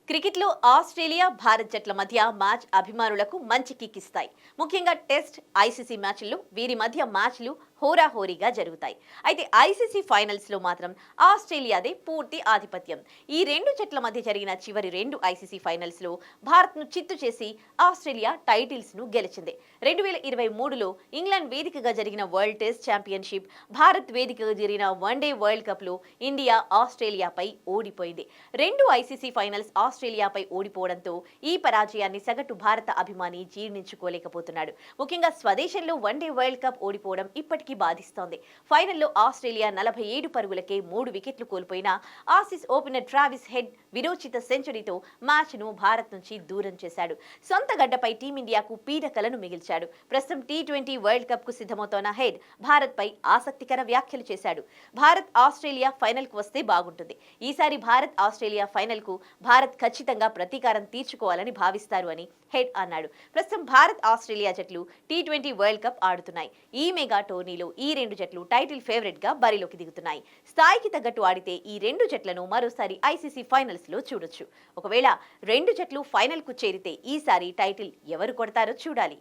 క్రికెట్లో ఆస్ట్రేలియా భారత్ జట్ల మధ్య మ్యాచ్ అభిమానులకు మంచి కిక్ ఇస్తాయి. ముఖ్యంగా టెస్ట్, ఐసీసీ మ్యాచ్ల్లో వీరి మధ్య మ్యాచ్లు హోరాహోరీగా జరుగుతాయి. అయితే ఐసీసీ ఫైనల్స్ లో మాత్రం ఆస్ట్రేలియాదే పూర్తి ఆధిపత్యం. ఈ రెండు జట్ల మధ్య జరిగిన చివరి రెండు ఐసీసీ ఫైనల్స్ లో భారత్ ను చిత్తు చేసి ఆస్ట్రేలియా టైటిల్స్ ను గెలిచింది. 2023లో ఇంగ్లాండ్ వేదికగా జరిగిన వరల్డ్ టెస్ట్ ఛాంపియన్షిప్, భారత్ వేదికగా జరిగిన వన్డే వరల్డ్ కప్ లో ఇండియా ఆస్ట్రేలియాపై ఓడిపోయింది. రెండు ఐసీసీ ఫైనల్స్ ఆస్ట్రేలియాపై ఓడిపోవడంతో ఈ పరాజయాన్ని సగటు భారత అభిమాని జీర్ణించుకోలేకపోతున్నాడు. ముఖ్యంగా స్వదేశంలో వన్డే వరల్డ్ కప్ ఓడిపోవడం ఇప్పటికీ బాధిస్తోంది. ఫైనల్లో ఆస్ట్రేలియా 47 పరుగులకే 3 వికెట్లు కోల్పోయినా ఆసీస్ ఓపెనర్ ట్రావిస్ హెడ్ విరోచిత సెంచరీతో మ్యాచ్ ను భారత్ నుంచి దూరం చేశాడు. సొంత గడ్డపై టీమిండియాకు పీడకలను మిగిల్చాడు. ప్రస్తుతం టీ20 వరల్డ్ కప్ కు సిద్ధమవుతోన్న హెడ్ భారత్ పై ఆసక్తికర వ్యాఖ్యలు చేశాడు. భారత్ ఆస్ట్రేలియా ఫైనల్ కు వస్తే బాగుంటుంది. ఈసారి భారత్ ఆస్ట్రేలియా ఫైనల్ కు భారత్ ఖచ్చితంగా ప్రతీకారం తీర్చుకోవాలని భావిస్తారు అని హెడ్ అన్నాడు. ప్రస్తుతం భారత్ ఆస్ట్రేలియా జట్లు టీ20 వరల్డ్ కప్ ఆడుతున్నాయి. ఈ మెగా టోర్నీలో ఈ రెండు జట్లు టైటిల్ ఫేవరెట్ గా బరిలోకి దిగుతున్నాయి. స్థాయికి తగ్గట్టు ఆడితే ఈ రెండు జట్లను మరోసారి ఐసీసీ ఫైనల్స్ లో చూడొచ్చు. ఒకవేళ రెండు జట్లు ఫైనల్ కు చేరితే ఈసారి టైటిల్ ఎవరు కొడతారో చూడాలి.